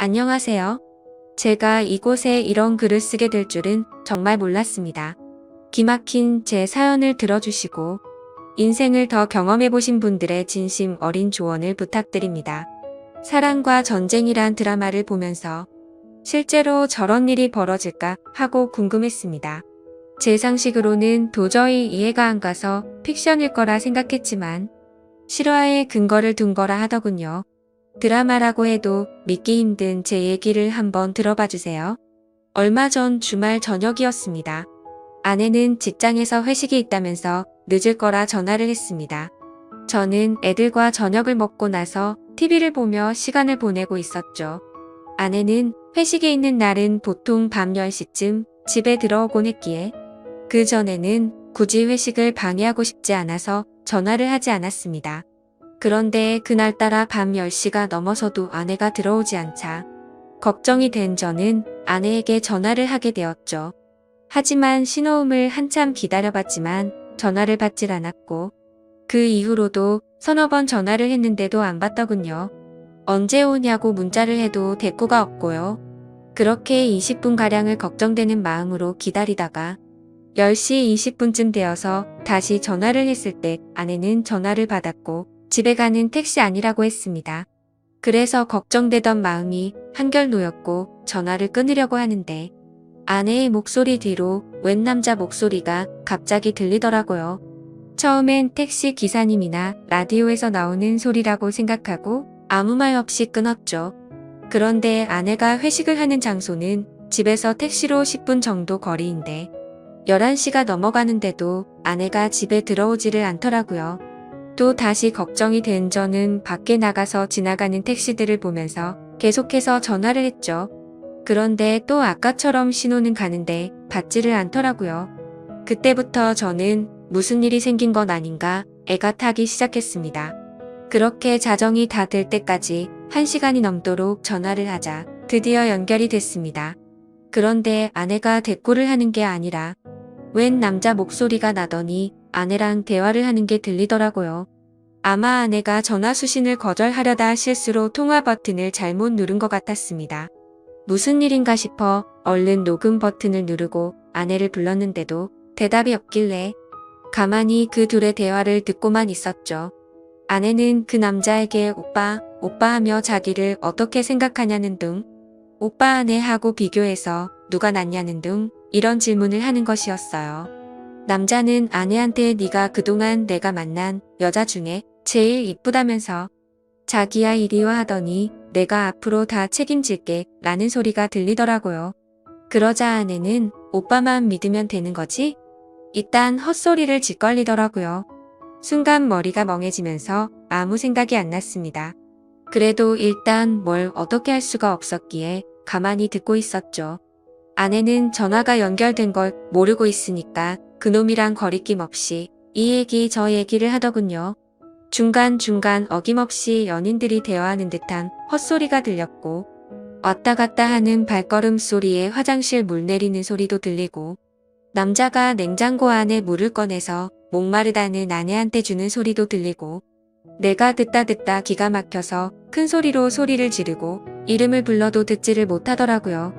안녕하세요. 제가 이곳에 이런 글을 쓰게 될 줄은 정말 몰랐습니다. 기막힌 제 사연을 들어주시고 인생을 더 경험해보신 분들의 진심 어린 조언을 부탁드립니다. 사랑과 전쟁이란 드라마를 보면서 실제로 저런 일이 벌어질까 하고 궁금했습니다. 제 상식으로는 도저히 이해가 안 가서 픽션일 거라 생각했지만 실화에 근거를 둔 거라 하더군요. 드라마라고 해도 믿기 힘든 제 얘기를 한번 들어봐 주세요. 얼마 전 주말 저녁이었습니다. 아내는 직장에서 회식이 있다면서 늦을 거라 전화를 했습니다. 저는 애들과 저녁을 먹고 나서 TV를 보며 시간을 보내고 있었죠. 아내는 회식에 있는 날은 보통 밤 10시쯤 집에 들어오곤 했기에 그 전에는 굳이 회식을 방해하고 싶지 않아서 전화를 하지 않았습니다. 그런데 그날따라 밤 10시가 넘어서도 아내가 들어오지 않자 걱정이 된 저는 아내에게 전화를 하게 되었죠. 하지만 신호음을 한참 기다려봤지만 전화를 받질 않았고 그 이후로도 서너 번 전화를 했는데도 안 받더군요. 언제 오냐고 문자를 해도 대꾸가 없고요. 그렇게 20분가량을 걱정되는 마음으로 기다리다가 10시 20분쯤 되어서 다시 전화를 했을 때 아내는 전화를 받았고 집에 가는 택시 아니라고 했습니다. 그래서 걱정되던 마음이 한결 놓였고 전화를 끊으려고 하는데 아내의 목소리 뒤로 웬 남자 목소리가 갑자기 들리더라고요. 처음엔 택시 기사님이나 라디오에서 나오는 소리라고 생각하고 아무 말 없이 끊었죠. 그런데 아내가 회식을 하는 장소는 집에서 택시로 10분 정도 거리인데 11시가 넘어가는데도 아내가 집에 들어오지를 않더라고요. 또 다시 걱정이 된 저는 밖에 나가서 지나가는 택시들을 보면서 계속해서 전화를 했죠. 그런데 또 아까처럼 신호는 가는데 받지를 않더라고요. 그때부터 저는 무슨 일이 생긴 건 아닌가 애가 타기 시작했습니다. 그렇게 자정이 다 될 때까지 1시간이 넘도록 전화를 하자 드디어 연결이 됐습니다. 그런데 아내가 대꾸를 하는 게 아니라 웬 남자 목소리가 나더니 아내랑 대화를 하는 게 들리더라고요. 아마 아내가 전화 수신을 거절하려다 실수로 통화 버튼을 잘못 누른 것 같았습니다. 무슨 일인가 싶어 얼른 녹음 버튼을 누르고 아내를 불렀는데도 대답이 없길래 가만히 그 둘의 대화를 듣고만 있었죠. 아내는 그 남자에게 오빠, 오빠 하며 자기를 어떻게 생각하냐는 등 오빠 아내하고 비교해서 누가 낫냐는 등 이런 질문을 하는 것이었어요. 남자는 아내한테 네가 그동안 내가 만난 여자 중에 제일 이쁘다면서 자기야 이리 와 하더니 내가 앞으로 다 책임질게 라는 소리가 들리더라고요. 그러자 아내는 오빠만 믿으면 되는 거지? 이딴 헛소리를 짓걸리더라고요. 순간 머리가 멍해지면서 아무 생각이 안 났습니다. 그래도 일단 뭘 어떻게 할 수가 없었기에 가만히 듣고 있었죠. 아내는 전화가 연결된 걸 모르고 있으니까 그놈이랑 거리낌 없이 이 얘기 저 얘기를 하더군요. 중간중간 어김없이 연인들이 대화하는 듯한 헛소리가 들렸고 왔다 갔다 하는 발걸음 소리에 화장실 물 내리는 소리도 들리고 남자가 냉장고 안에 물을 꺼내서 목마르다는 아내한테 주는 소리도 들리고 내가 듣다 기가 막혀서 큰 소리로 소리를 지르고 이름을 불러도 듣지를 못하더라고요.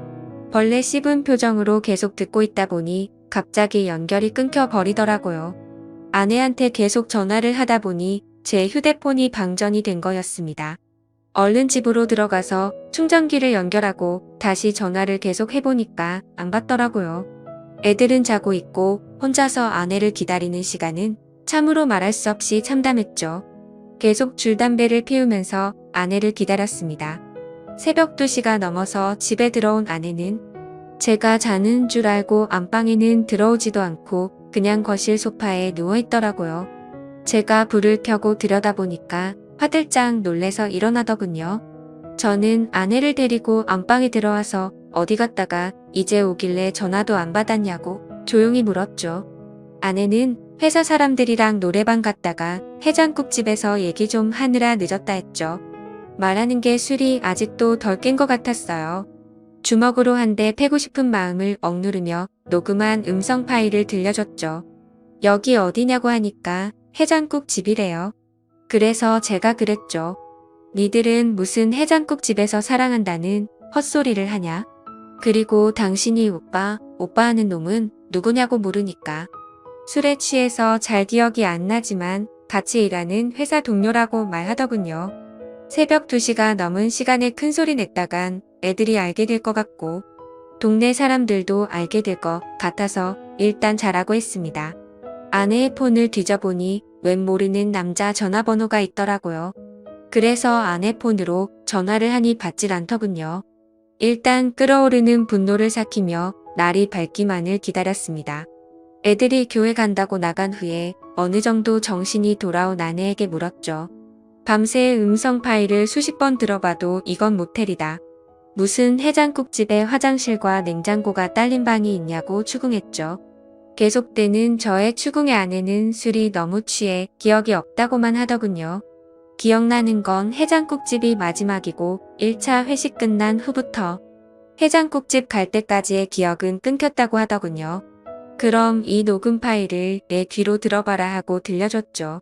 벌레 씹은 표정으로 계속 듣고 있다 보니 갑자기 연결이 끊겨 버리더라고요. 아내한테 계속 전화를 하다 보니 제 휴대폰이 방전이 된 거였습니다. 얼른 집으로 들어가서 충전기를 연결하고 다시 전화를 계속 해보니까 안 받더라고요. 애들은 자고 있고 혼자서 아내를 기다리는 시간은 참으로 말할 수 없이 참담했죠. 계속 줄담배를 피우면서 아내를 기다렸습니다. 새벽 2시가 넘어서 집에 들어온 아내는 제가 자는 줄 알고 안방에는 들어오지도 않고 그냥 거실 소파에 누워있더라고요. 제가 불을 켜고 들여다보니까 화들짝 놀래서 일어나더군요. 저는 아내를 데리고 안방에 들어와서 어디 갔다가 이제 오길래 전화도 안 받았냐고 조용히 물었죠. 아내는 회사 사람들이랑 노래방 갔다가 해장국집에서 얘기 좀 하느라 늦었다 했죠. 말하는 게 술이 아직도 덜 깬 것 같았어요. 주먹으로 한 대 패고 싶은 마음을 억누르며 녹음한 음성 파일을 들려줬죠. 여기 어디냐고 하니까 해장국 집이래요. 그래서 제가 그랬죠. 니들은 무슨 해장국 집에서 사랑한다는 헛소리를 하냐? 그리고 당신이 오빠 하는 놈은 누구냐고 물으니까 술에 취해서 잘 기억이 안 나지만 같이 일하는 회사 동료라고 말하더군요. 새벽 2시가 넘은 시간에 큰 소리 냈다간 애들이 알게 될 것 같고 동네 사람들도 알게 될 것 같아서 일단 자라고 했습니다. 아내의 폰을 뒤져보니 웬 모르는 남자 전화번호가 있더라고요. 그래서 아내 폰으로 전화를 하니 받질 않더군요. 일단 끓어오르는 분노를 삭히며 날이 밝기만을 기다렸습니다. 애들이 교회 간다고 나간 후에 어느 정도 정신이 돌아온 아내에게 물었죠. 밤새 음성 파일을 수십 번 들어봐도 이건 모텔이다. 무슨 해장국집에 화장실과 냉장고가 딸린 방이 있냐고 추궁했죠. 계속되는 저의 추궁의 아내는 술이 너무 취해 기억이 없다고만 하더군요. 기억나는 건 해장국집이 마지막이고 1차 회식 끝난 후부터 해장국집 갈 때까지의 기억은 끊겼다고 하더군요. 그럼 이 녹음 파일을 내 귀로 들어봐라 하고 들려줬죠.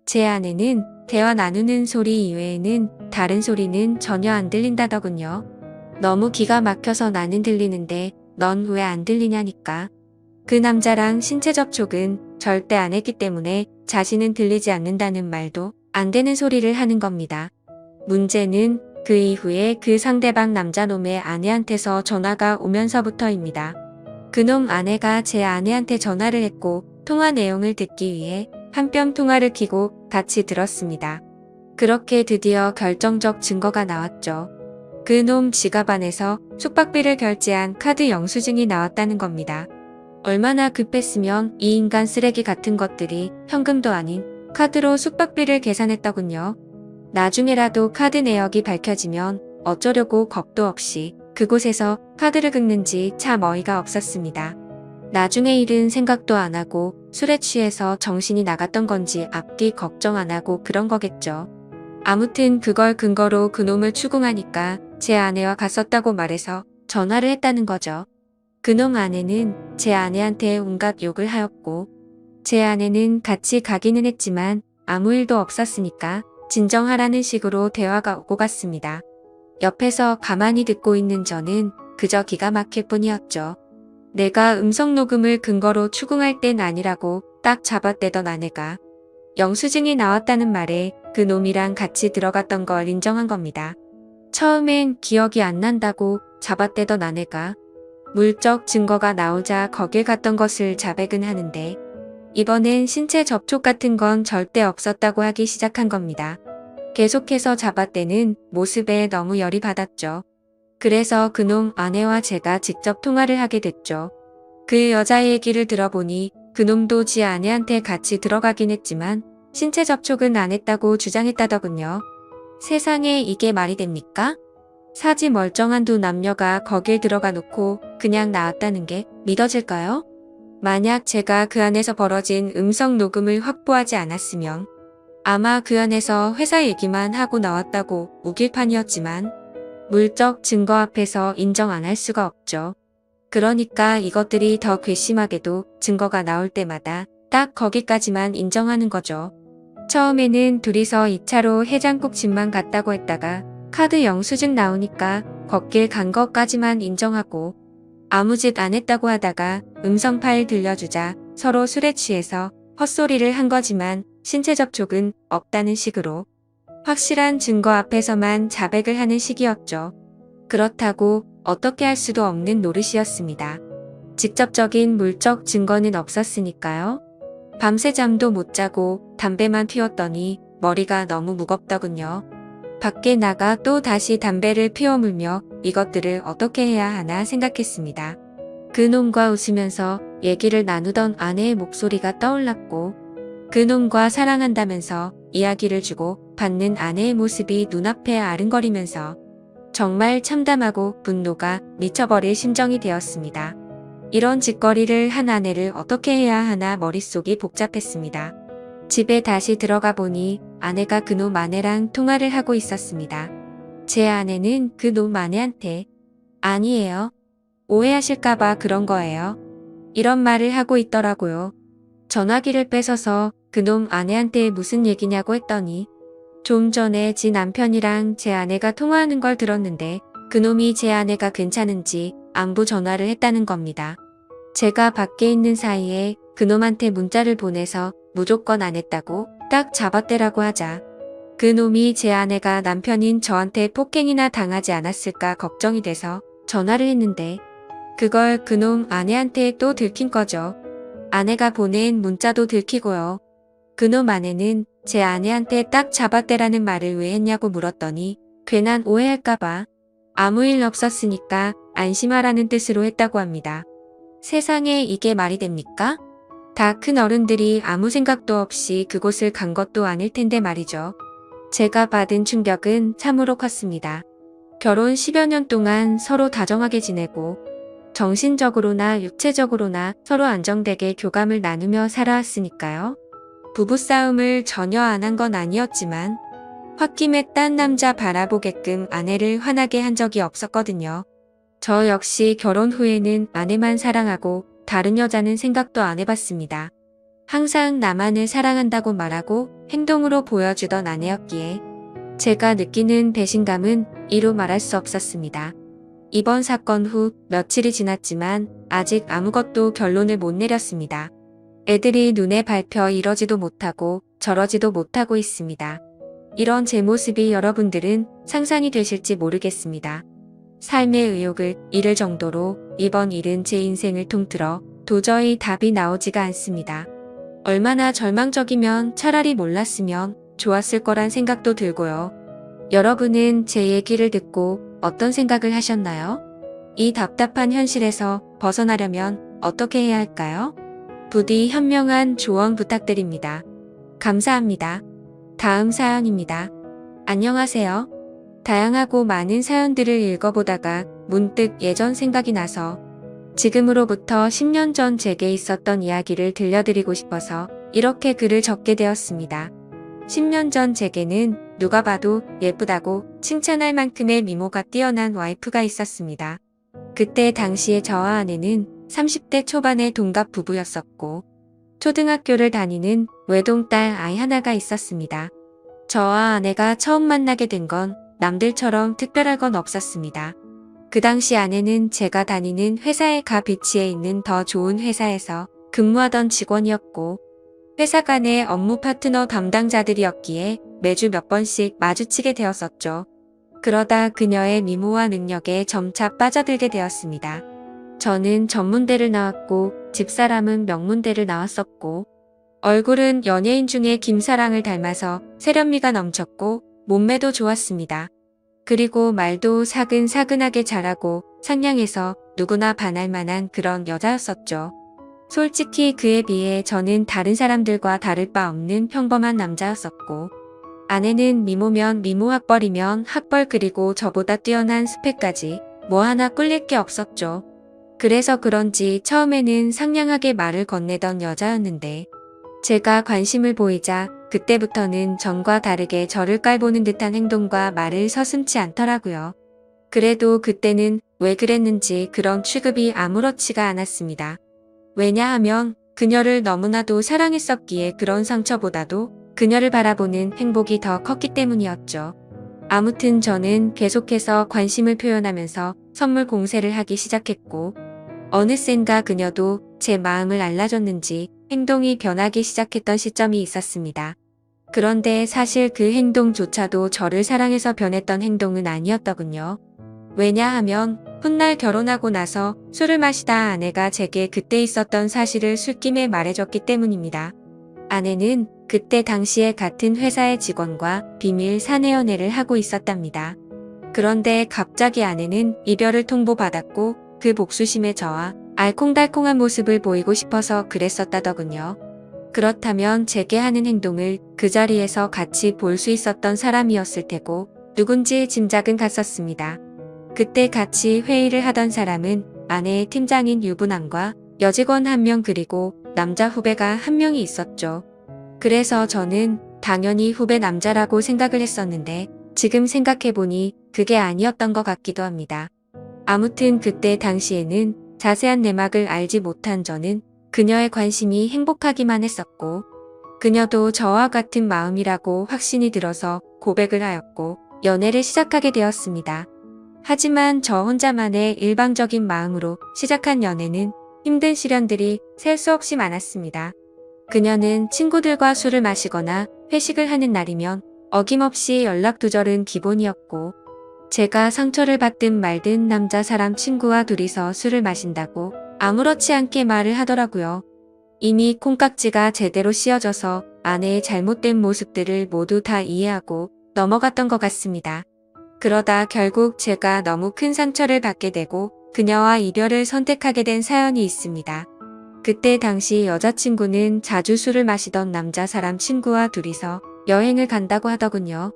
제 아내는 대화 나누는 소리 이외에는 다른 소리는 전혀 안 들린다더군요. 너무 기가 막혀서 나는 들리는데 넌 왜 안 들리냐니까. 그 남자랑 신체 접촉은 절대 안 했기 때문에 자신은 들리지 않는다는 말도 안 되는 소리를 하는 겁니다. 문제는 그 이후에 그 상대방 남자놈의 아내한테서 전화가 오면서부터입니다. 그놈 아내가 제 아내한테 전화를 했고 통화 내용을 듣기 위해 한 뼘 통화를 켜고 같이 들었습니다. 그렇게 드디어 결정적 증거가 나왔죠. 그놈 지갑 안에서 숙박비를 결제한 카드 영수증이 나왔다는 겁니다. 얼마나 급했으면 이 인간 쓰레기 같은 것들이 현금도 아닌 카드로 숙박비를 계산했더군요. 나중에라도 카드 내역이 밝혀지면 어쩌려고 겁도 없이 그곳에서 카드를 긁는지 참 어이가 없었습니다. 나중에 일은 생각도 안 하고 술에 취해서 정신이 나갔던 건지 앞뒤 걱정 안 하고 그런 거겠죠. 아무튼 그걸 근거로 그놈을 추궁하니까 제 아내와 갔었다고 말해서 전화를 했다는 거죠. 그놈 아내는 제 아내한테 온갖 욕을 하였고 제 아내는 같이 가기는 했지만 아무 일도 없었으니까 진정하라는 식으로 대화가 오고 갔습니다. 옆에서 가만히 듣고 있는 저는 그저 기가 막힐 뿐이었죠. 내가 음성 녹음을 근거로 추궁할 땐 아니라고 딱 잡아떼던 아내가 영수증이 나왔다는 말에 그 놈이랑 같이 들어갔던 걸 인정한 겁니다. 처음엔 기억이 안 난다고 잡아떼던 아내가 물적 증거가 나오자 거길 갔던 것을 자백은 하는데 이번엔 신체 접촉 같은 건 절대 없었다고 하기 시작한 겁니다. 계속해서 잡아떼는 모습에 너무 열이 받았죠. 그래서 그놈 아내와 제가 직접 통화를 하게 됐죠. 그 여자의 얘기를 들어보니 그놈도 지 아내한테 같이 들어가긴 했지만 신체 접촉은 안 했다고 주장했다더군요. 세상에 이게 말이 됩니까? 사지 멀쩡한 두 남녀가 거길 들어가 놓고 그냥 나왔다는 게 믿어질까요? 만약 제가 그 안에서 벌어진 음성 녹음을 확보하지 않았으면 아마 그 안에서 회사 얘기만 하고 나왔다고 우길 판이었지만 물적 증거 앞에서 인정 안 할 수가 없죠. 그러니까 이것들이 더 괘씸하게도 증거가 나올 때마다 딱 거기까지만 인정하는 거죠. 처음에는 둘이서 2차로 해장국집만 갔다고 했다가 카드 영수증 나오니까 걷길 간 것까지만 인정하고 아무 짓 안 했다고 하다가 음성 파일 들려주자 서로 술에 취해서 헛소리를 한 거지만 신체 접촉은 없다는 식으로 확실한 증거 앞에서만 자백을 하는 식이었죠. 그렇다고 어떻게 할 수도 없는 노릇이었습니다. 직접적인 물적 증거는 없었으니까요. 밤새 잠도 못 자고 담배만 피웠더니 머리가 너무 무겁더군요. 밖에 나가 또 다시 담배를 피워 물며 이것들을 어떻게 해야 하나 생각했습니다. 그놈과 웃으면서 얘기를 나누던 아내의 목소리가 떠올랐고 그놈과 사랑한다면서 이야기를 주고 받는 아내의 모습이 눈앞에 아른거리면서 정말 참담하고 분노가 미쳐버릴 심정이 되었습니다. 이런 짓거리를 한 아내를 어떻게 해야 하나 머릿속이 복잡했습니다. 집에 다시 들어가 보니 아내가 그놈 아내랑 통화를 하고 있었습니다. 제 아내는 그놈 아내한테 아니에요. 오해하실까봐 그런 거예요. 이런 말을 하고 있더라고요. 전화기를 뺏어서 그놈 아내한테 무슨 얘기냐고 했더니 좀 전에 지 남편이랑 제 아내가 통화하는 걸 들었는데 그놈이 제 아내가 괜찮은지 안부 전화를 했다는 겁니다. 제가 밖에 있는 사이에 그놈한테 문자를 보내서 무조건 안 했다고 딱 잡아떼라고 하자 그놈이 제 아내가 남편인 저한테 폭행이나 당하지 않았을까 걱정이 돼서 전화를 했는데 그걸 그놈 아내한테 또 들킨 거죠. 아내가 보낸 문자도 들키고요. 그놈 아내는 제 아내한테 딱 잡아떼라는 말을 왜 했냐고 물었더니 괜한 오해할까봐 아무 일 없었으니까 안심하라는 뜻으로 했다고 합니다. 세상에 이게 말이 됩니까? 다 큰 어른들이 아무 생각도 없이 그곳을 간 것도 아닐 텐데 말이죠. 제가 받은 충격은 참으로 컸습니다. 결혼 10여 년 동안 서로 다정하게 지내고 정신적으로나 육체적으로나 서로 안정되게 교감을 나누며 살아왔으니까요. 부부싸움을 전혀 안 한 건 아니었지만 홧김에 딴 남자 바라보게끔 아내를 화나게 한 적이 없었거든요. 저 역시 결혼 후에는 아내만 사랑하고 다른 여자는 생각도 안 해봤습니다. 항상 나만을 사랑한다고 말하고 행동으로 보여주던 아내였기에 제가 느끼는 배신감은 이루 말할 수 없었습니다. 이번 사건 후 며칠이 지났지만 아직 아무것도 결론을 못 내렸습니다. 애들이 눈에 밟혀 이러지도 못하고 저러지도 못하고 있습니다. 이런 제 모습이 여러분들은 상상이 되실지 모르겠습니다. 삶의 의욕을 잃을 정도로 이번 일은 제 인생을 통틀어 도저히 답이 나오지가 않습니다. 얼마나 절망적이면 차라리 몰랐으면 좋았을 거란 생각도 들고요. 여러분은 제 얘기를 듣고 어떤 생각을 하셨나요? 이 답답한 현실에서 벗어나려면 어떻게 해야 할까요? 부디 현명한 조언 부탁드립니다. 감사합니다. 다음 사연입니다. 안녕하세요. 다양하고 많은 사연들을 읽어보다가 문득 예전 생각이 나서 지금으로부터 10년 전 제게 있었던 이야기를 들려드리고 싶어서 이렇게 글을 적게 되었습니다. 10년 전 제게는 누가 봐도 예쁘다고 칭찬할 만큼의 미모가 뛰어난 와이프가 있었습니다. 그때 당시에 저와 아내는 30대 초반의 동갑 부부였었고 초등학교를 다니는 외동딸 아이 하나가 있었습니다. 저와 아내가 처음 만나게 된 건 남들처럼 특별할 건 없었습니다. 그 당시 아내는 제가 다니는 회사의 가 비치에 있는 더 좋은 회사에서 근무하던 직원이었고 회사 간의 업무 파트너 담당자들이었기에 매주 몇 번씩 마주치게 되었었죠. 그러다 그녀의 미모와 능력에 점차 빠져들게 되었습니다. 저는 전문대를 나왔고 집사람은 명문대를 나왔었고 얼굴은 연예인 중에 김사랑을 닮아서 세련미가 넘쳤고 몸매도 좋았습니다. 그리고 말도 사근사근하게 잘하고 상냥해서 누구나 반할 만한 그런 여자였었죠. 솔직히 그에 비해 저는 다른 사람들과 다를 바 없는 평범한 남자였었고 아내는 미모면 미모 학벌이면 학벌 그리고 저보다 뛰어난 스펙까지 뭐 하나 꿀릴 게 없었죠. 그래서 그런지 처음에는 상냥하게 말을 건네던 여자였는데 제가 관심을 보이자 그때부터는 전과 다르게 저를 깔보는 듯한 행동과 말을 서슴지 않더라고요. 그래도 그때는 왜 그랬는지 그런 취급이 아무렇지가 않았습니다. 왜냐하면 그녀를 너무나도 사랑했었기에 그런 상처보다도 그녀를 바라보는 행복이 더 컸기 때문이었죠. 아무튼 저는 계속해서 관심을 표현하면서 선물 공세를 하기 시작했고 어느샌가 그녀도 제 마음을 알라줬는지 행동이 변하기 시작했던 시점이 있었습니다. 그런데 사실 그 행동조차도 저를 사랑해서 변했던 행동은 아니었더군요. 왜냐하면 훗날 결혼하고 나서 술을 마시다 아내가 제게 그때 있었던 사실을 술김에 말해줬기 때문입니다. 아내는 그때 당시에 같은 회사의 직원과 비밀 사내 연애를 하고 있었답니다. 그런데 갑자기 아내는 이별을 통보받았고 그 복수심에 저와 알콩달콩한 모습을 보이고 싶어서 그랬었다더군요. 그렇다면 제게 하는 행동을 그 자리에서 같이 볼 수 있었던 사람이었을 테고 누군지 짐작은 갔었습니다. 그때 같이 회의를 하던 사람은 아내의 팀장인 유부남과 여직원 1명 그리고 남자 후배가 1명이 있었죠. 그래서 저는 당연히 후배 남자라고 생각을 했었는데 지금 생각해보니 그게 아니었던 것 같기도 합니다. 아무튼 그때 당시에는 자세한 내막을 알지 못한 저는 그녀의 관심이 행복하기만 했었고 그녀도 저와 같은 마음이라고 확신이 들어서 고백을 하였고 연애를 시작하게 되었습니다. 하지만 저 혼자만의 일방적인 마음으로 시작한 연애는 힘든 시련들이 셀 수 없이 많았습니다. 그녀는 친구들과 술을 마시거나 회식을 하는 날이면 어김없이 연락 두절은 기본이었고, 제가 상처를 받든 말든 남자 사람 친구와 둘이서 술을 마신다고 아무렇지 않게 말을 하더라고요. 이미 콩깍지가 제대로 씌어져서 아내의 잘못된 모습들을 모두 다 이해하고 넘어갔던 것 같습니다. 그러다 결국 제가 너무 큰 상처를 받게 되고 그녀와 이별을 선택하게 된 사연이 있습니다. 그때 당시 여자친구는 자주 술을 마시던 남자 사람 친구와 둘이서 여행을 간다고 하더군요.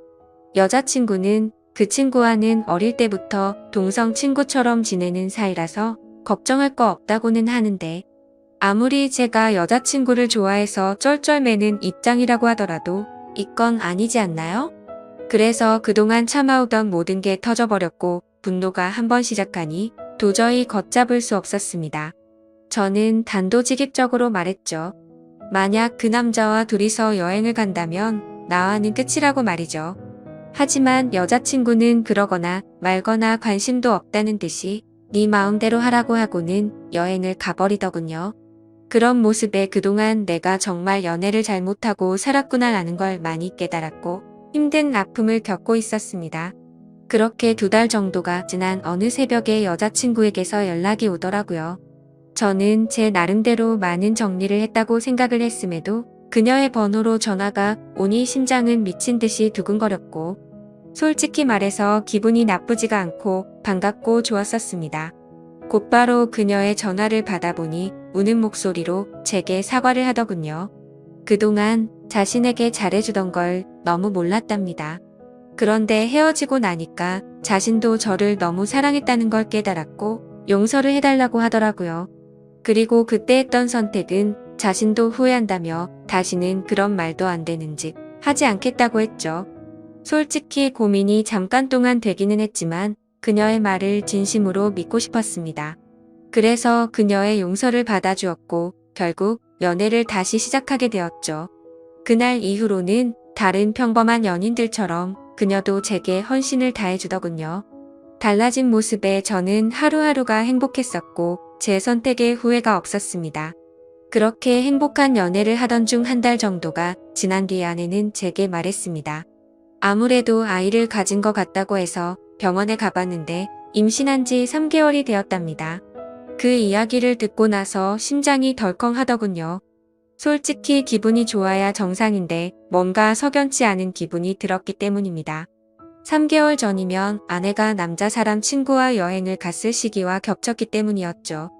여자친구는 그 친구와는 어릴 때부터 동성 친구처럼 지내는 사이라서 걱정할 거 없다고는 하는데, 아무리 제가 여자친구를 좋아해서 쩔쩔매는 입장이라고 하더라도 이건 아니지 않나요? 그래서 그동안 참아오던 모든 게 터져버렸고 분노가 한번 시작하니 도저히 걷잡을 수 없었습니다. 저는 단도직입적으로 말했죠. 만약 그 남자와 둘이서 여행을 간다면 나와는 끝이라고 말이죠. 하지만 여자친구는 그러거나 말거나 관심도 없다는 듯이 네 마음대로 하라고 하고는 여행을 가버리더군요. 그런 모습에 그동안 내가 정말 연애를 잘못하고 살았구나라는 걸 많이 깨달았고 힘든 아픔을 겪고 있었습니다. 그렇게 2달 정도가 지난 어느 새벽에 여자친구에게서 연락이 오더라고요. 저는 제 나름대로 많은 정리를 했다고 생각을 했음에도 그녀의 번호로 전화가 오니 심장은 미친 듯이 두근거렸고, 솔직히 말해서 기분이 나쁘지가 않고 반갑고 좋았었습니다. 곧바로 그녀의 전화를 받아보니 우는 목소리로 제게 사과를 하더군요. 그동안 자신에게 잘해주던 걸 너무 몰랐답니다. 그런데 헤어지고 나니까 자신도 저를 너무 사랑했다는 걸 깨달았고 용서를 해달라고 하더라고요. 그리고 그때 했던 선택은 자신도 후회한다며 다시는 그런 말도 안 되는 짓 하지 않겠다고 했죠. 솔직히 고민이 잠깐 동안 되기는 했지만 그녀의 말을 진심으로 믿고 싶었습니다. 그래서 그녀의 용서를 받아주었고 결국 연애를 다시 시작하게 되었죠. 그날 이후로는 다른 평범한 연인들처럼 그녀도 제게 헌신을 다해주더군요. 달라진 모습에 저는 하루하루가 행복했었고 제 선택에 후회가 없었습니다. 그렇게 행복한 연애를 하던 중 1달 정도가 지난 뒤 아내는 제게 말했습니다. 아무래도 아이를 가진 것 같다고 해서 병원에 가봤는데 임신한 지 3개월이 되었답니다. 그 이야기를 듣고 나서 심장이 덜컹 하더군요. 솔직히 기분이 좋아야 정상인데 뭔가 석연치 않은 기분이 들었기 때문입니다. 3개월 전이면 아내가 남자 사람 친구와 여행을 갔을 시기와 겹쳤기 때문이었죠.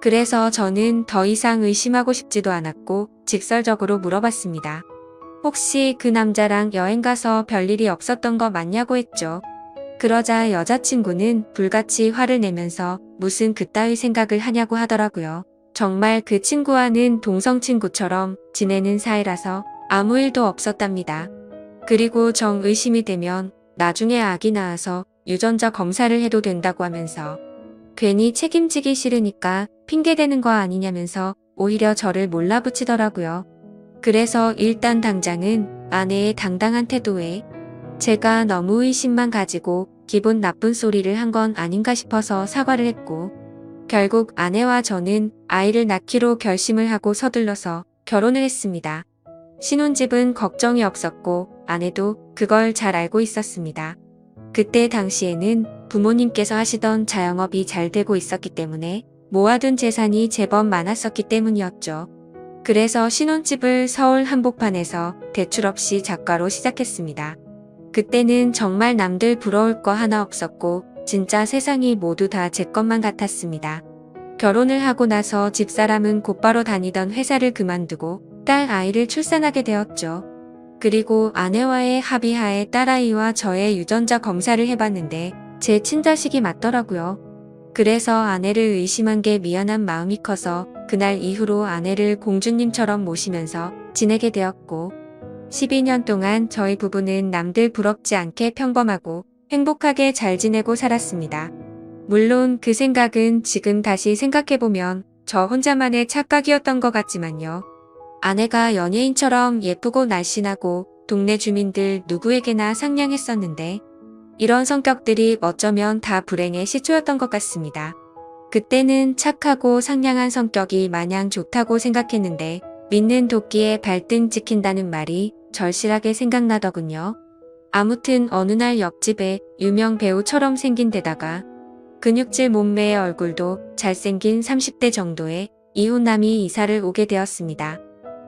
그래서 저는 더 이상 의심하고 싶지도 않았고 직설적으로 물어봤습니다. 혹시 그 남자랑 여행 가서 별일이 없었던 거 맞냐고 했죠. 그러자 여자친구는 불같이 화를 내면서 무슨 그따위 생각을 하냐고 하더라고요. 정말 그 친구와는 동성 친구처럼 지내는 사이라서 아무 일도 없었답니다. 그리고 정 의심이 되면 나중에 아기 낳아서 유전자 검사를 해도 된다고 하면서 괜히 책임지기 싫으니까 핑계대는 거 아니냐면서 오히려 저를 몰라붙이더라고요. 그래서 일단 당장은 아내의 당당한 태도에 제가 너무 의심만 가지고 기분 나쁜 소리를 한 건 아닌가 싶어서 사과를 했고, 결국 아내와 저는 아이를 낳기로 결심을 하고 서둘러서 결혼을 했습니다. 신혼집은 걱정이 없었고 아내도 그걸 잘 알고 있었습니다. 그때 당시에는 부모님께서 하시던 자영업이 잘 되고 있었기 때문에 모아둔 재산이 제법 많았었기 때문이었죠. 그래서 신혼집을 서울 한복판에서 대출 없이 작가로 시작했습니다. 그때는 정말 남들 부러울 거 하나 없었고 진짜 세상이 모두 다 제 것만 같았습니다. 결혼을 하고 나서 집사람은 곧바로 다니던 회사를 그만두고 딸 아이를 출산하게 되었죠. 그리고 아내와의 합의하에 딸아이와 저의 유전자 검사를 해봤는데 제 친자식이 맞더라고요. 그래서 아내를 의심한 게 미안한 마음이 커서 그날 이후로 아내를 공주님처럼 모시면서 지내게 되었고, 12년 동안 저희 부부는 남들 부럽지 않게 평범하고 행복하게 잘 지내고 살았습니다. 물론 그 생각은 지금 다시 생각해보면 저 혼자만의 착각이었던 것 같지만요. 아내가 연예인처럼 예쁘고 날씬하고 동네 주민들 누구에게나 상냥했었는데 이런 성격들이 어쩌면 다 불행의 시초였던 것 같습니다. 그때는 착하고 상냥한 성격이 마냥 좋다고 생각했는데 믿는 도끼에 발등 찍힌다는 말이 절실하게 생각나더군요. 아무튼 어느 날 옆집에 유명 배우처럼 생긴 데다가 근육질 몸매의 얼굴도 잘생긴 30대 정도의 이웃남이 이사를 오게 되었습니다.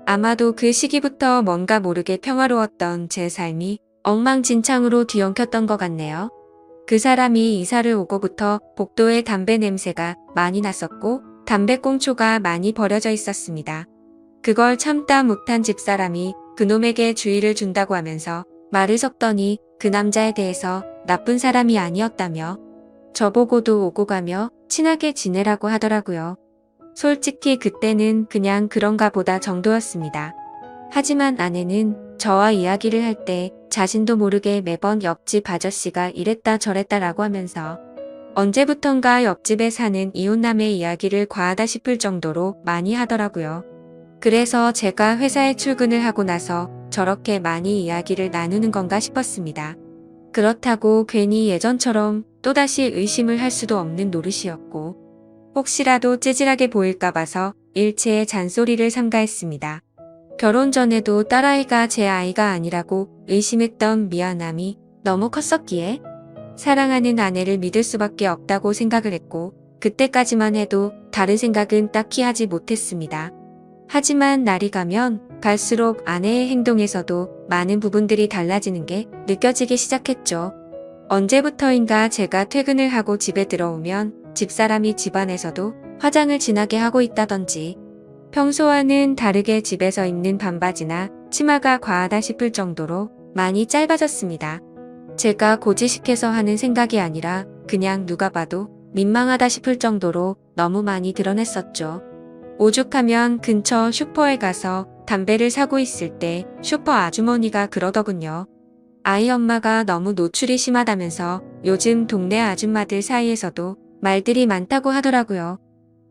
아마도 그 시기부터 뭔가 모르게 평화로웠던 제 삶이 엉망진창으로 뒤엉켰던 것 같네요. 그 사람이 이사를 오고부터 복도에 담배 냄새가 많이 났었고 담배꽁초가 많이 버려져 있었습니다. 그걸 참다 못한 집사람이 그놈에게 주의를 준다고 하면서 말을 섞더니 그 남자에 대해서 나쁜 사람이 아니었다며 저보고도 오고 가며 친하게 지내라고 하더라고요. 솔직히 그때는 그냥 그런가 보다 정도였습니다. 하지만 아내는 저와 이야기를 할 때 자신도 모르게 매번 옆집 아저씨가 이랬다 저랬다라고 하면서 언제부턴가 옆집에 사는 이웃남의 이야기를 과하다 싶을 정도로 많이 하더라고요. 그래서 제가 회사에 출근을 하고 나서 저렇게 많이 이야기를 나누는 건가 싶었습니다. 그렇다고 괜히 예전처럼 또다시 의심을 할 수도 없는 노릇이었고 혹시라도 찌질하게 보일까 봐서 일체의 잔소리를 삼가했습니다. 결혼 전에도 딸아이가 제 아이가 아니라고 의심했던 미안함이 너무 컸었기에 사랑하는 아내를 믿을 수밖에 없다고 생각을 했고 그때까지만 해도 다른 생각은 딱히 하지 못했습니다. 하지만 날이 가면 갈수록 아내의 행동에서도 많은 부분들이 달라지는 게 느껴지기 시작했죠. 언제부터인가 제가 퇴근을 하고 집에 들어오면 집사람이 집안에서도 화장을 진하게 하고 있다던지 평소와는 다르게 집에서 입는 반바지나 치마가 과하다 싶을 정도로 많이 짧아졌습니다. 제가 고지식해서 하는 생각이 아니라 그냥 누가 봐도 민망하다 싶을 정도로 너무 많이 드러냈었죠. 오죽하면 근처 슈퍼에 가서 담배를 사고 있을 때 슈퍼 아주머니가 그러더군요. 아이 엄마가 너무 노출이 심하다면서 요즘 동네 아줌마들 사이에서도 말들이 많다고 하더라고요.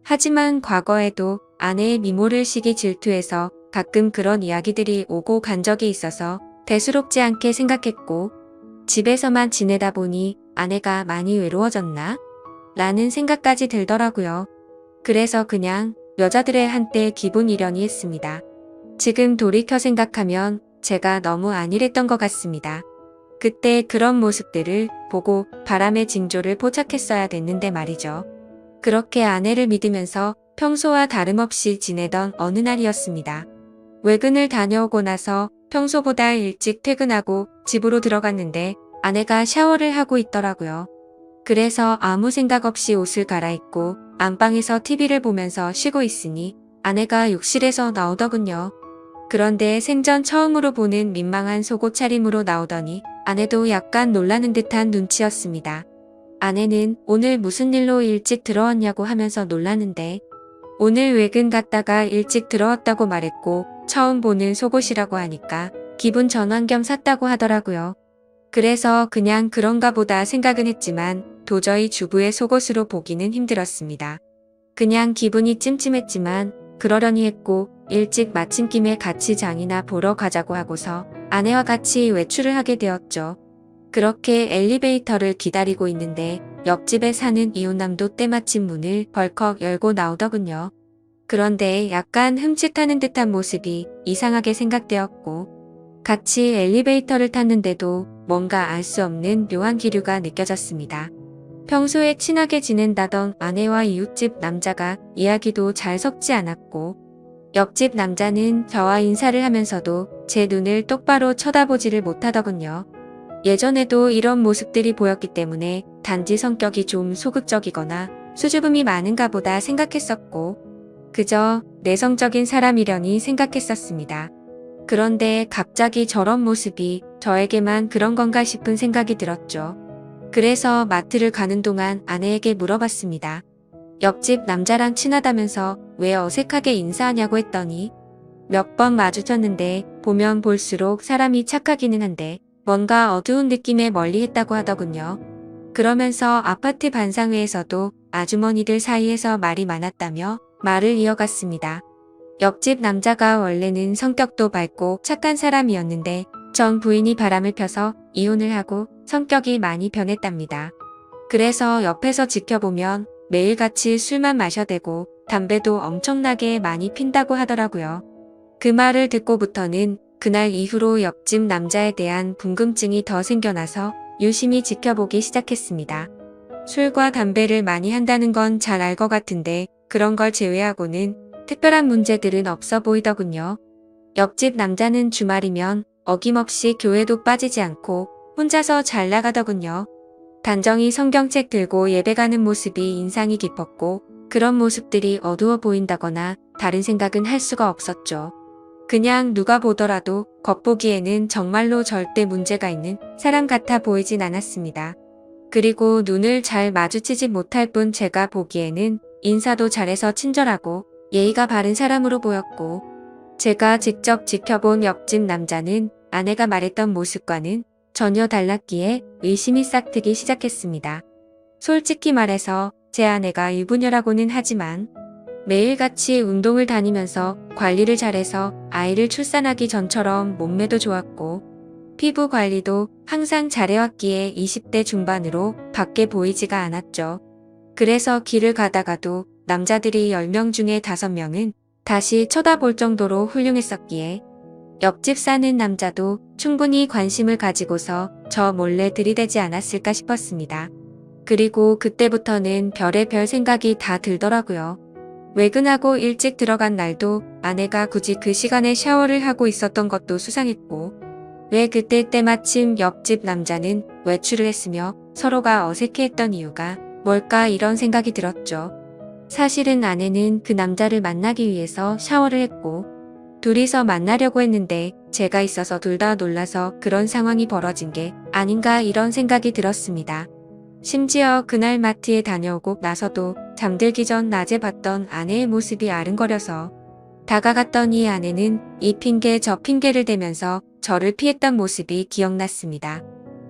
하지만 과거에도 아내의 미모를 시기 질투해서 가끔 그런 이야기들이 오고 간 적이 있어서 대수롭지 않게 생각했고 집에서만 지내다 보니 아내가 많이 외로워졌나? 라는 생각까지 들더라고요. 그래서 그냥 여자들의 한때 기분 이려니 했습니다. 지금 돌이켜 생각하면 제가 너무 안일했던 것 같습니다. 그때 그런 모습들을 보고 바람의 징조를 포착했어야 됐는데 말이죠. 그렇게 아내를 믿으면서 평소와 다름없이 지내던 어느 날이었습니다. 외근을 다녀오고 나서 평소보다 일찍 퇴근하고 집으로 들어갔는데 아내가 샤워를 하고 있더라고요. 그래서 아무 생각 없이 옷을 갈아입고 안방에서 TV를 보면서 쉬고 있으니 아내가 욕실에서 나오더군요. 그런데 생전 처음으로 보는 민망한 속옷 차림으로 나오더니 아내도 약간 놀라는 듯한 눈치였습니다. 아내는 오늘 무슨 일로 일찍 들어왔냐고 하면서 놀라는데 오늘 외근 갔다가 일찍 들어왔다고 말했고 처음 보는 속옷이라고 하니까 기분 전환 겸 샀다고 하더라고요. 그래서 그냥 그런가 보다 생각은 했지만 도저히 주부의 속옷으로 보기는 힘들었습니다. 그냥 기분이 찜찜했지만 그러려니 했고 일찍 마침 김에 같이 장이나 보러 가자고 하고서 아내와 같이 외출을 하게 되었죠. 그렇게 엘리베이터를 기다리고 있는데 옆집에 사는 이웃남도 때마침 문을 벌컥 열고 나오더군요. 그런데 약간 흠칫하는 듯한 모습이 이상하게 생각되었고 같이 엘리베이터를 탔는데도 뭔가 알 수 없는 묘한 기류가 느껴졌습니다. 평소에 친하게 지낸다던 아내와 이웃집 남자가 이야기도 잘 섞지 않았고 옆집 남자는 저와 인사를 하면서도 제 눈을 똑바로 쳐다보지를 못하더군요. 예전에도 이런 모습들이 보였기 때문에 단지 성격이 좀 소극적이거나 수줍음이 많은가 보다 생각했었고 그저 내성적인 사람이려니 생각했었습니다. 그런데 갑자기 저런 모습이 저에게만 그런 건가 싶은 생각이 들었죠. 그래서 마트를 가는 동안 아내에게 물어봤습니다. 옆집 남자랑 친하다면서 왜 어색하게 인사하냐고 했더니 몇 번 마주쳤는데 보면 볼수록 사람이 착하기는 한데 뭔가 어두운 느낌에 멀리했다고 하더군요. 그러면서 아파트 반상회에서도 아주머니들 사이에서 말이 많았다며 말을 이어갔습니다. 옆집 남자가 원래는 성격도 밝고 착한 사람이었는데 전 부인이 바람을 펴서 이혼을 하고 성격이 많이 변했답니다. 그래서 옆에서 지켜보면 매일같이 술만 마셔대고 담배도 엄청나게 많이 핀다고 하더라고요. 그 말을 듣고부터는 그날 이후로 옆집 남자에 대한 궁금증이 더 생겨나서 유심히 지켜보기 시작했습니다. 술과 담배를 많이 한다는 건 잘 알 것 같은데 그런 걸 제외하고는 특별한 문제들은 없어 보이더군요. 옆집 남자는 주말이면 어김없이 교회도 빠지지 않고 혼자서 잘 나가더군요. 단정히 성경책 들고 예배 가는 모습이 인상이 깊었고 그런 모습들이 어두워 보인다거나 다른 생각은 할 수가 없었죠. 그냥 누가 보더라도 겉보기에는 정말로 절대 문제가 있는 사람 같아 보이진 않았습니다. 그리고 눈을 잘 마주치지 못할 뿐 제가 보기에는 인사도 잘해서 친절하고 예의가 바른 사람으로 보였고 제가 직접 지켜본 옆집 남자는 아내가 말했던 모습과는 전혀 달랐기에 의심이 싹트기 시작했습니다. 솔직히 말해서 제 아내가 유부녀라고는 하지만 매일같이 운동을 다니면서 관리를 잘해서 아이를 출산하기 전처럼 몸매도 좋았고 피부 관리도 항상 잘해왔기에 20대 중반으로 밖에 보이지가 않았죠. 그래서 길을 가다가도 남자들이 10명 중에 5명은 다시 쳐다볼 정도로 훌륭했었기에 옆집 사는 남자도 충분히 관심을 가지고서 저 몰래 들이대지 않았을까 싶었습니다. 그리고 그때부터는 별의별 생각이 다 들더라고요. 외근하고 일찍 들어간 날도 아내가 굳이 그 시간에 샤워를 하고 있었던 것도 수상했고 왜 그때 때마침 옆집 남자는 외출을 했으며 서로가 어색해했던 이유가 뭘까 이런 생각이 들었죠. 사실은 아내는 그 남자를 만나기 위해서 샤워를 했고 둘이서 만나려고 했는데 제가 있어서 둘 다 놀라서 그런 상황이 벌어진 게 아닌가 이런 생각이 들었습니다. 심지어 그날 마트에 다녀오고 나서도 잠들기 전 낮에 봤던 아내의 모습이 아른거려서 다가갔더니 아내는 이 핑계 저 핑계를 대면서 저를 피했던 모습이 기억났습니다.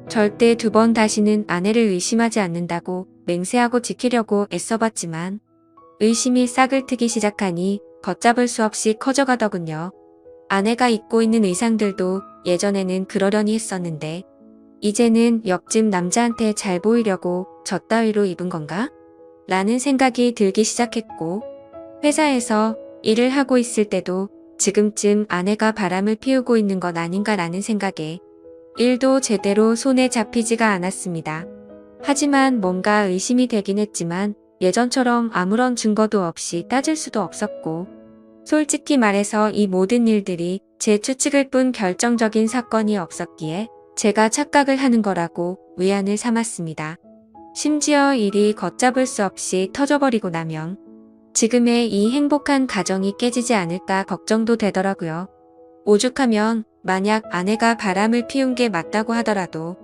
절대 2번 다시는 아내를 의심하지 않는다고 맹세하고 지키려고 애써봤지만 의심이 싹을 트기 시작하니 걷잡을 수 없이 커져가더군요. 아내가 입고 있는 의상들도 예전에는 그러려니 했었는데 이제는 옆집 남자한테 잘 보이려고 저 따위로 입은 건가? 라는 생각이 들기 시작했고 회사에서 일을 하고 있을 때도 지금쯤 아내가 바람을 피우고 있는 것 아닌가라는 생각에 일도 제대로 손에 잡히지가 않았습니다. 하지만 뭔가 의심이 되긴 했지만 예전처럼 아무런 증거도 없이 따질 수도 없었고 솔직히 말해서 이 모든 일들이 제 추측일 뿐 결정적인 사건이 없었기에 제가 착각을 하는 거라고 위안을 삼았습니다. 심지어 일이 걷잡을 수 없이 터져버리고 나면 지금의 이 행복한 가정이 깨지지 않을까 걱정도 되더라고요. 오죽하면 만약 아내가 바람을 피운 게 맞다고 하더라도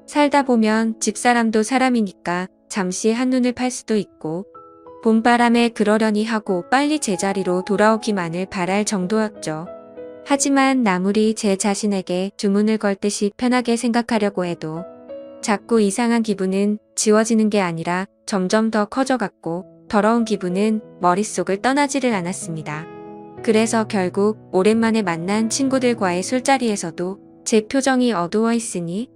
살다 보면 집사람도 사람이니까 잠시 한눈을 팔 수도 있고 봄바람에 그러려니 하고 빨리 제자리로 돌아오기만을 바랄 정도였죠. 하지만 아무리 제 자신에게 주문을 걸 듯이 편하게 생각하려고 해도 자꾸 이상한 기분은 지워지는 게 아니라 점점 더 커져갔고 더러운 기분은 머릿속을 떠나지를 않았습니다. 그래서 결국 오랜만에 만난 친구들과의 술자리에서도 제 표정이 어두워 있으니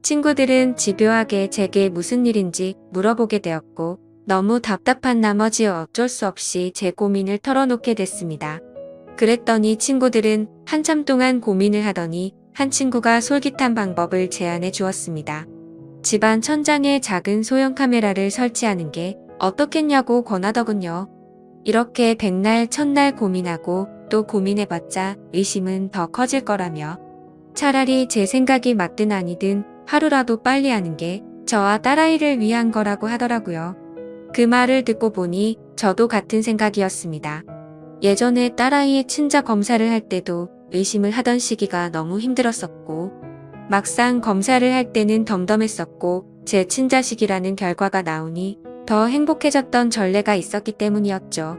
친구들은 집요하게 제게 무슨 일인지 물어보게 되었고 너무 답답한 나머지 어쩔 수 없이 제 고민을 털어놓게 됐습니다. 그랬더니 친구들은 한참 동안 고민을 하더니 한 친구가 솔깃한 방법을 제안해 주었습니다. 집안 천장에 작은 소형 카메라를 설치하는 게 어떻겠냐고 권하더군요. 이렇게 백날 천날 고민하고 또 고민해봤자 의심은 더 커질 거라며 차라리 제 생각이 맞든 아니든 하루라도 빨리 하는 게 저와 딸아이를 위한 거라고 하더라고요. 그 말을 듣고 보니 저도 같은 생각이었습니다. 예전에 딸아이의 친자 검사를 할 때도 의심을 하던 시기가 너무 힘들었었고 막상 검사를 할 때는 덤덤했었고 제 친자식이라는 결과가 나오니 더 행복해졌던 전례가 있었기 때문이었죠.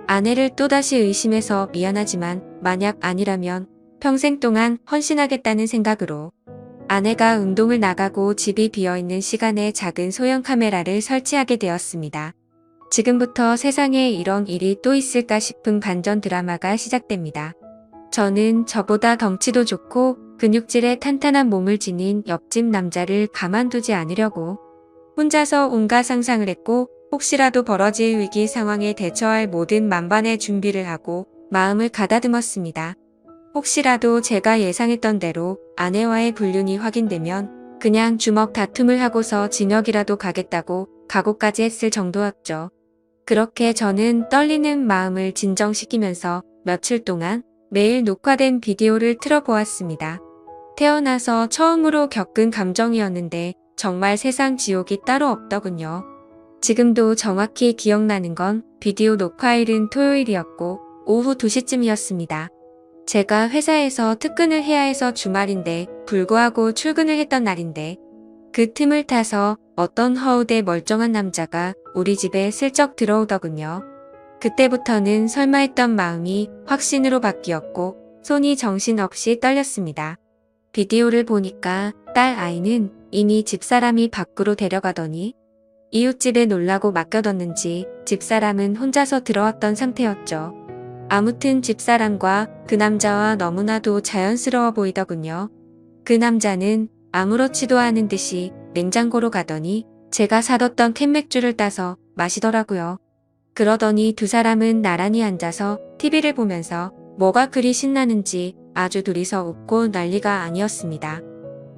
아내를 또다시 의심해서 미안하지만 만약 아니라면 평생 동안 헌신하겠다는 생각으로 아내가 운동을 나가고 집이 비어있는 시간에 작은 소형 카메라를 설치하게 되었습니다. 지금부터 세상에 이런 일이 또 있을까 싶은 반전 드라마가 시작됩니다. 저는 저보다 덩치도 좋고 근육질에 탄탄한 몸을 지닌 옆집 남자를 가만두지 않으려고 혼자서 온갖 상상을 했고 혹시라도 벌어질 위기 상황에 대처할 모든 만반의 준비를 하고 마음을 가다듬었습니다. 혹시라도 제가 예상했던 대로 아내와의 불륜이 확인되면 그냥 주먹 다툼을 하고서 징역이라도 가겠다고 각오까지 했을 정도였죠. 그렇게 저는 떨리는 마음을 진정시키면서 며칠 동안 매일 녹화된 비디오를 틀어보았습니다. 태어나서 처음으로 겪은 감정이었는데 정말 세상 지옥이 따로 없더군요. 지금도 정확히 기억나는 건 비디오 녹화일은 토요일이었고 오후 2시쯤이었습니다. 제가 회사에서 특근을 해야 해서 주말인데 불구하고 출근을 했던 날인데 그 틈을 타서 어떤 허우대 멀쩡한 남자가 우리 집에 슬쩍 들어오더군요. 그때부터는 설마 했던 마음이 확신으로 바뀌었고 손이 정신없이 떨렸습니다. 비디오를 보니까 딸 아이는 이미 집사람이 밖으로 데려가더니 이웃집에 놀라고 맡겨뒀는지 집사람은 혼자서 들어왔던 상태였죠. 아무튼 집사람과 그 남자와 너무나도 자연스러워 보이더군요. 그 남자는 아무렇지도 않은 듯이 냉장고로 가더니 제가 사뒀던 캔맥주를 따서 마시더라고요. 그러더니 두 사람은 나란히 앉아서 TV를 보면서 뭐가 그리 신나는지 아주 둘이서 웃고 난리가 아니었습니다.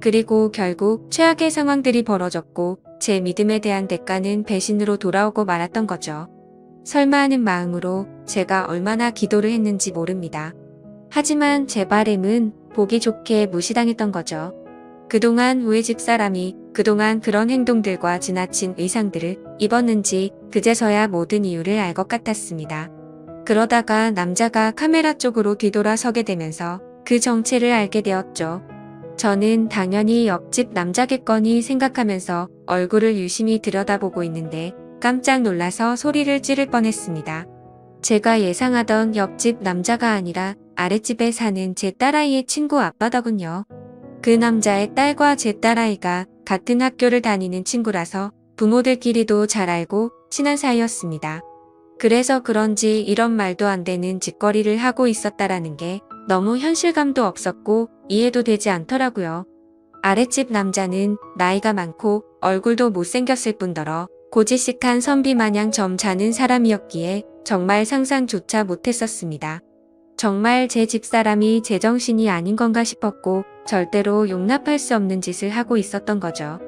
그리고 결국 최악의 상황들이 벌어졌고 제 믿음에 대한 대가는 배신으로 돌아오고 말았던 거죠. 설마 하는 마음으로 제가 얼마나 기도를 했는지 모릅니다. 하지만 제 바램은 보기 좋게 무시당했던 거죠. 그동안 왜 집사람이 그동안 그런 행동들과 지나친 의상들을 입었는지 그제서야 모든 이유를 알 것 같았습니다. 그러다가 남자가 카메라 쪽으로 뒤돌아서게 되면서 그 정체를 알게 되었죠. 저는 당연히 옆집 남자겠거니 생각하면서 얼굴을 유심히 들여다보고 있는데 깜짝 놀라서 소리를 지를 뻔했습니다. 제가 예상하던 옆집 남자가 아니라 아랫집에 사는 제 딸아이의 친구 아빠더군요. 그 남자의 딸과 제 딸아이가 같은 학교를 다니는 친구라서 부모들끼리도 잘 알고 친한 사이였습니다. 그래서 그런지 이런 말도 안 되는 짓거리를 하고 있었다라는 게 너무 현실감도 없었고 이해도 되지 않더라고요. 아랫집 남자는 나이가 많고 얼굴도 못생겼을 뿐더러 고지식한 선비 마냥 점잖은 사람이었기에 정말 상상조차 못했었습니다. 정말 제 집사람이 제정신이 아닌 건가 싶었고 절대로 용납할 수 없는 짓을 하고 있었던 거죠.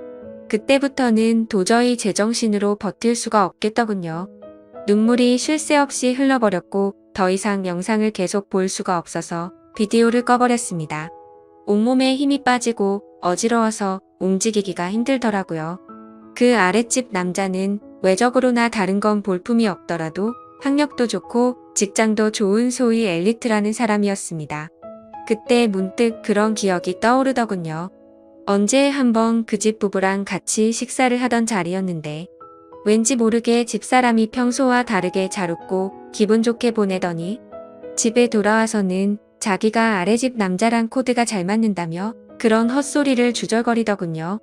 그때부터는 도저히 제정신으로 버틸 수가 없겠더군요. 눈물이 쉴 새 없이 흘러버렸고 더 이상 영상을 계속 볼 수가 없어서 비디오를 꺼버렸습니다. 온몸에 힘이 빠지고 어지러워서 움직이기가 힘들더라고요. 그 아랫집 남자는 외적으로나 다른 건 볼품이 없더라도 학력도 좋고 직장도 좋은 소위 엘리트라는 사람이었습니다. 그때 문득 그런 기억이 떠오르더군요. 언제 한번 그 집 부부랑 같이 식사를 하던 자리였는데 왠지 모르게 집사람이 평소와 다르게 잘 웃고 기분 좋게 보내더니 집에 돌아와서는 자기가 아래집 남자랑 코드가 잘 맞는다며 그런 헛소리를 주절거리더군요.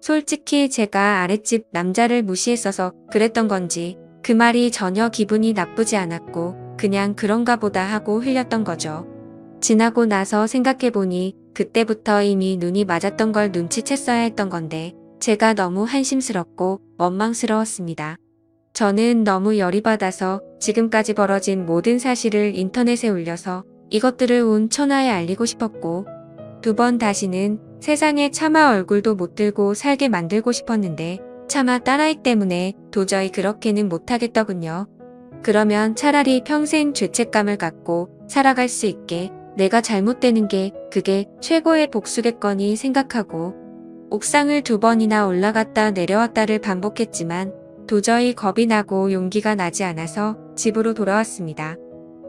솔직히 제가 아랫집 남자를 무시했어서 그랬던 건지 그 말이 전혀 기분이 나쁘지 않았고 그냥 그런가 보다 하고 흘렸던 거죠. 지나고 나서 생각해보니 그때부터 이미 눈이 맞았던 걸 눈치챘어야 했던 건데 제가 너무 한심스럽고 원망스러웠습니다. 저는 너무 열이 받아서 지금까지 벌어진 모든 사실을 인터넷에 올려서 이것들을 온 천하에 알리고 싶었고 2번 다시는 세상에 차마 얼굴도 못 들고 살게 만들고 싶었는데 차마 딸아이 때문에 도저히 그렇게는 못하겠더군요. 그러면 차라리 평생 죄책감을 갖고 살아갈 수 있게 내가 잘못되는 게 그게 최고의 복수겠거니 생각하고 옥상을 2번이나 올라갔다 내려왔다를 반복했지만 도저히 겁이 나고 용기가 나지 않아서 집으로 돌아왔습니다.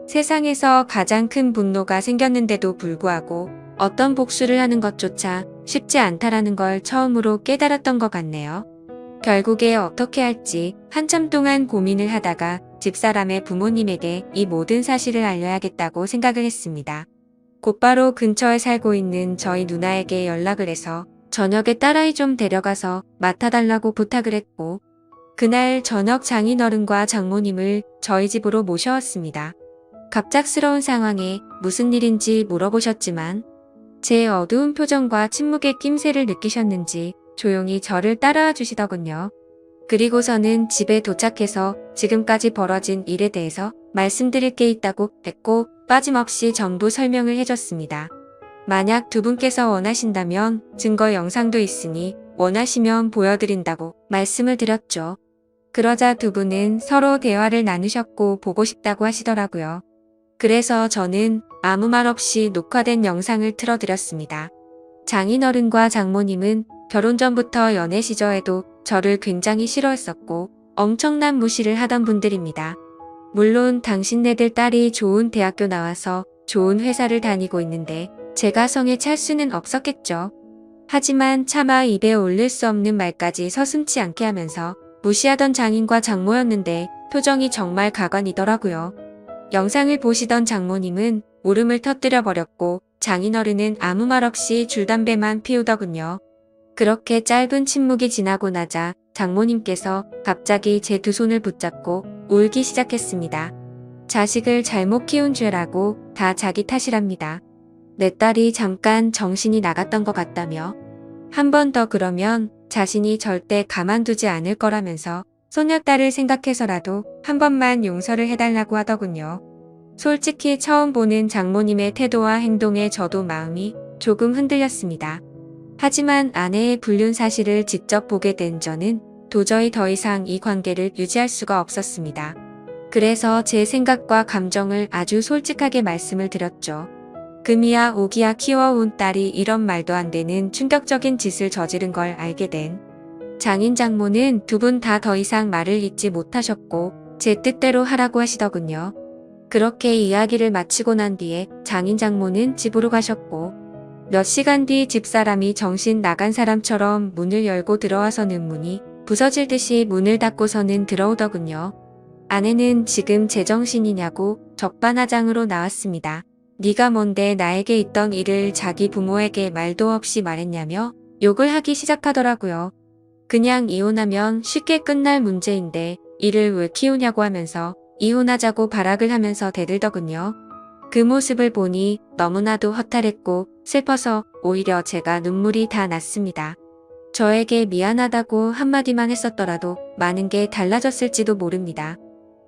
세상에서 가장 큰 분노가 생겼는데도 불구하고 어떤 복수를 하는 것조차 쉽지 않다라는 걸 처음으로 깨달았던 것 같네요. 결국에 어떻게 할지 한참 동안 고민을 하다가 집사람의 부모님에게 이 모든 사실을 알려야겠다고 생각을 했습니다. 곧바로 근처에 살고 있는 저희 누나에게 연락을 해서 저녁에 딸아이 좀 데려가서 맡아달라고 부탁을 했고 그날 저녁 장인어른과 장모님을 저희 집으로 모셔왔습니다. 갑작스러운 상황에 무슨 일인지 물어보셨지만 제 어두운 표정과 침묵의 낌새를 느끼셨는지 조용히 저를 따라와 주시더군요. 그리고서는 집에 도착해서 지금까지 벌어진 일에 대해서 말씀드릴 게 있다고 했고 빠짐없이 전부 설명을 해줬습니다. 만약 두 분께서 원하신다면 증거 영상도 있으니 원하시면 보여드린다고 말씀을 드렸죠. 그러자 두 분은 서로 대화를 나누셨고 보고 싶다고 하시더라고요. 그래서 저는 아무 말 없이 녹화된 영상을 틀어드렸습니다. 장인어른과 장모님은 결혼 전부터 연애 시절에도 저를 굉장히 싫어했었고 엄청난 무시를 하던 분들입니다. 물론 당신네들 딸이 좋은 대학교 나와서 좋은 회사를 다니고 있는데 제가 성에 찰 수는 없었겠죠. 하지만 차마 입에 올릴 수 없는 말까지 서슴지 않게 하면서 무시하던 장인과 장모였는데 표정이 정말 가관이더라고요. 영상을 보시던 장모님은 울음을 터뜨려 버렸고 장인어른은 아무 말 없이 줄담배만 피우더군요. 그렇게 짧은 침묵이 지나고 나자 장모님께서 갑자기 제 두 손을 붙잡고 울기 시작했습니다. 자식을 잘못 키운 죄라고 다 자기 탓이랍니다. 내 딸이 잠깐 정신이 나갔던 것 같다며 한 번 더 그러면 자신이 절대 가만두지 않을 거라면서 소녀딸을 생각해서라도 한 번만 용서를 해달라고 하더군요. 솔직히 처음 보는 장모님의 태도와 행동에 저도 마음이 조금 흔들렸습니다. 하지만 아내의 불륜 사실을 직접 보게 된 저는 도저히 더 이상 이 관계를 유지할 수가 없었습니다. 그래서 제 생각과 감정을 아주 솔직하게 말씀을 드렸죠. 금이야 오기야 키워온 딸이 이런 말도 안 되는 충격적인 짓을 저지른 걸 알게 된 장인 장모는 두 분 다 더 이상 말을 잇지 못하셨고 제 뜻대로 하라고 하시더군요. 그렇게 이야기를 마치고 난 뒤에 장인 장모는 집으로 가셨고 몇 시간 뒤 집사람이 정신 나간 사람처럼 문을 열고 들어와서는 문이 부서질 듯이 문을 닫고서는 들어오더군요. 아내는 지금 제정신이냐고 적반하장으로 나왔습니다. 네가 뭔데 나에게 있던 일을 자기 부모에게 말도 없이 말했냐며 욕을 하기 시작하더라고요. 그냥 이혼하면 쉽게 끝날 문제인데 이를 왜 키우냐고 하면서 이혼하자고 발악을 하면서 대들더군요. 그 모습을 보니 너무나도 허탈했고 슬퍼서 오히려 제가 눈물이 다 났습니다. 저에게 미안하다고 한마디만 했었더라도 많은 게 달라졌을지도 모릅니다.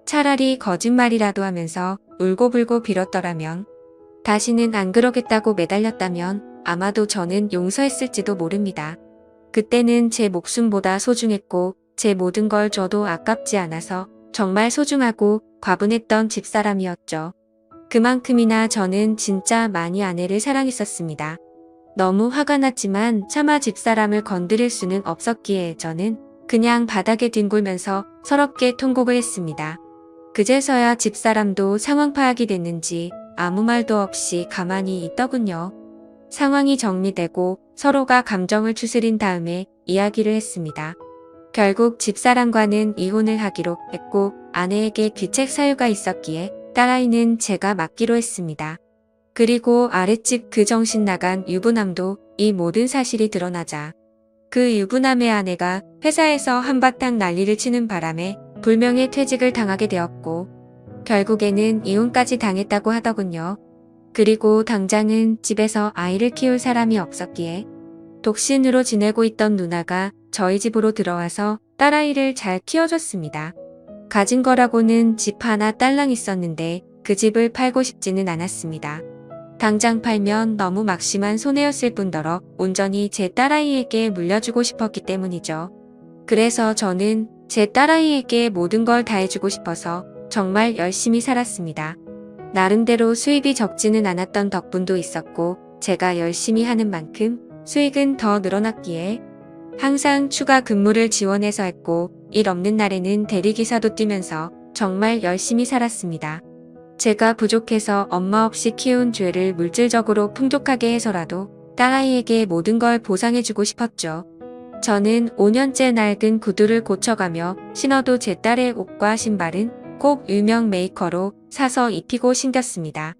차라리 거짓말이라도 하면서 울고불고 빌었더라면 다시는 안 그러겠다고 매달렸다면 아마도 저는 용서했을지도 모릅니다. 그때는 제 목숨보다 소중했고 제 모든 걸 줘도 아깝지 않아서 정말 소중하고 과분했던 집사람이었죠. 그만큼이나 저는 진짜 많이 아내를 사랑했었습니다. 너무 화가 났지만 차마 집사람을 건드릴 수는 없었기에 저는 그냥 바닥에 뒹굴면서 서럽게 통곡을 했습니다. 그제서야 집사람도 상황 파악이 됐는지 아무 말도 없이 가만히 있더군요. 상황이 정리되고 서로가 감정을 추스린 다음에 이야기를 했습니다. 결국 집사람과는 이혼을 하기로 했고 아내에게 귀책 사유가 있었기에 딸아이는 제가 맡기로 했습니다. 그리고 아랫집 그 정신 나간 유부남도 이 모든 사실이 드러나자 그 유부남의 아내가 회사에서 한바탕 난리를 치는 바람에 불명예 퇴직을 당하게 되었고 결국에는 이혼까지 당했다고 하더군요. 그리고 당장은 집에서 아이를 키울 사람이 없었기에 독신으로 지내고 있던 누나가 저희 집으로 들어와서 딸아이를 잘 키워줬습니다. 가진 거라고는 집 하나 딸랑 있었는데 그 집을 팔고 싶지는 않았습니다. 당장 팔면 너무 막심한 손해였을 뿐더러 온전히 제 딸아이에게 물려주고 싶었기 때문이죠. 그래서 저는 제 딸아이에게 모든 걸 다 해주고 싶어서 정말 열심히 살았습니다. 나름대로 수입이 적지는 않았던 덕분도 있었고 제가 열심히 하는 만큼 수익은 더 늘어났기에 항상 추가 근무를 지원해서 했고 일 없는 날에는 대리기사도 뛰면서 정말 열심히 살았습니다. 제가 부족해서 엄마 없이 키운 죄를 물질적으로 풍족하게 해서라도 딸아이에게 모든 걸 보상해주고 싶었죠. 저는 5년째 낡은 구두를 고쳐가며 신어도 제 딸의 옷과 신발은 꼭 유명 메이커로 사서 입히고 신겼습니다.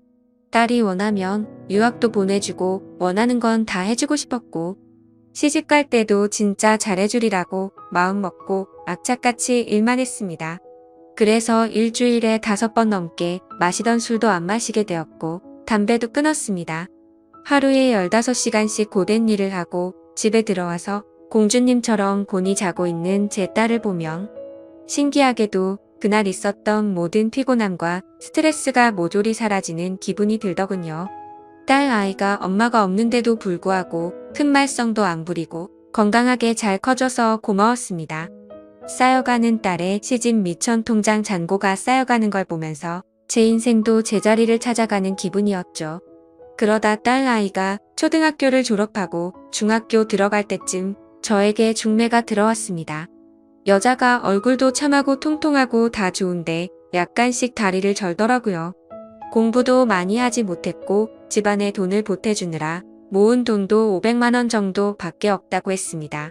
딸이 원하면 유학도 보내주고 원하는 건 다 해주고 싶었고 시집갈 때도 진짜 잘해주리라고 마음먹고 악착같이 일만 했습니다. 그래서 일주일에 5번 넘게 마시던 술도 안 마시게 되었고 담배도 끊었습니다. 하루에 15시간씩 고된 일을 하고 집에 들어와서 공주님처럼 곤히 자고 있는 제 딸을 보면 신기하게도 그날 있었던 모든 피곤함과 스트레스가 모조리 사라지는 기분이 들더군요. 딸 아이가 엄마가 없는데도 불구하고 큰 말썽도 안 부리고 건강하게 잘 커져서 고마웠습니다. 쌓여가는 딸의 시집 미천 통장 잔고가 쌓여가는 걸 보면서 제 인생도 제자리를 찾아가는 기분이었죠. 그러다 딸 아이가 초등학교를 졸업하고 중학교 들어갈 때쯤 저에게 중매가 들어왔습니다. 여자가 얼굴도 참하고 통통하고 다 좋은데 약간씩 다리를 절더라고요. 공부도 많이 하지 못했고 집안에 돈을 보태주느라 모은 돈도 500만 원 정도 밖에 없다고 했습니다.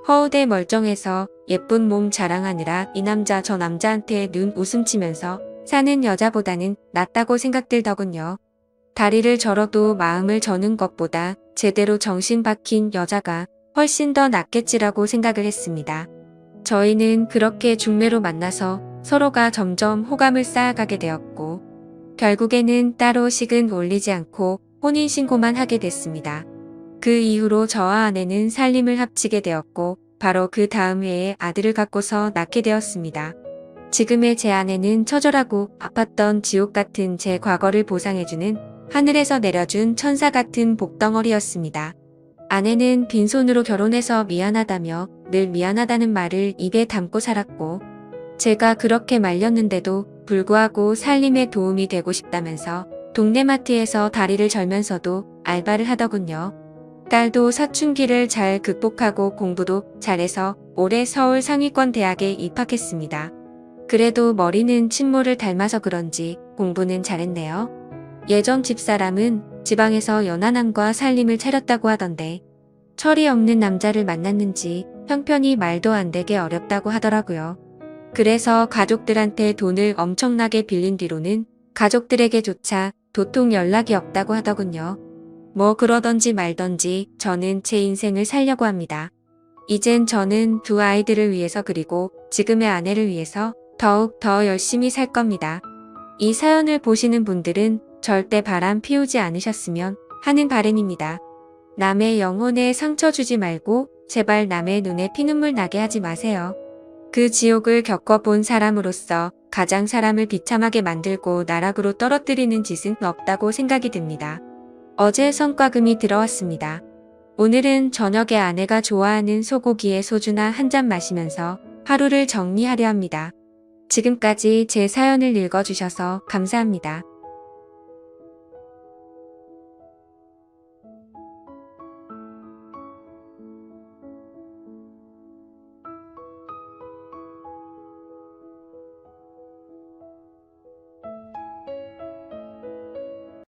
허우대 멀쩡해서 예쁜 몸 자랑하느라 이 남자 저 남자한테 눈 웃음 치면서 사는 여자보다는 낫다고 생각들더군요. 다리를 절어도 마음을 저는 것보다 제대로 정신 박힌 여자가 훨씬 더 낫겠지라고 생각을 했습니다. 저희는 그렇게 중매로 만나서 서로가 점점 호감을 쌓아가게 되었고 결국에는 따로 식은 올리지 않고 혼인신고만 하게 됐습니다. 그 이후로 저와 아내는 살림을 합치게 되었고 바로 그 다음 해에 아들을 갖고서 낳게 되었습니다. 지금의 제 아내는 처절하고 아팠던 지옥 같은 제 과거를 보상해주는 하늘에서 내려준 천사 같은 복덩어리였습니다. 아내는 빈손으로 결혼해서 미안하다며 늘 미안하다는 말을 입에 담고 살았고 제가 그렇게 말렸는데도 불구하고 살림에 도움이 되고 싶다면서 동네 마트에서 다리를 절면서도 알바를 하더군요. 딸도 사춘기를 잘 극복하고 공부도 잘해서 올해 서울 상위권 대학에 입학했습니다. 그래도 머리는 친모를 닮아서 그런지 공부는 잘했네요. 예전 집사람은 지방에서 연하남과 살림을 차렸다고 하던데 철이 없는 남자를 만났는지 형편이 말도 안 되게 어렵다고 하더라고요. 그래서 가족들한테 돈을 엄청나게 빌린 뒤로는 가족들에게조차 도통 연락이 없다고 하더군요. 뭐 그러던지 말던지 저는 제 인생을 살려고 합니다. 이젠 저는 두 아이들을 위해서 그리고 지금의 아내를 위해서 더욱 더 열심히 살 겁니다. 이 사연을 보시는 분들은 절대 바람 피우지 않으셨으면 하는 바람입니다. 남의 영혼에 상처 주지 말고 제발 남의 눈에 피눈물 나게 하지 마세요. 그 지옥을 겪어본 사람으로서 가장 사람을 비참하게 만들고 나락으로 떨어뜨리는 짓은 없다고 생각이 듭니다. 어제 성과금이 들어왔습니다. 오늘은 저녁에 아내가 좋아하는 소고기에 소주나 한 잔 마시면서 하루를 정리하려 합니다. 지금까지 제 사연을 읽어주셔서 감사합니다.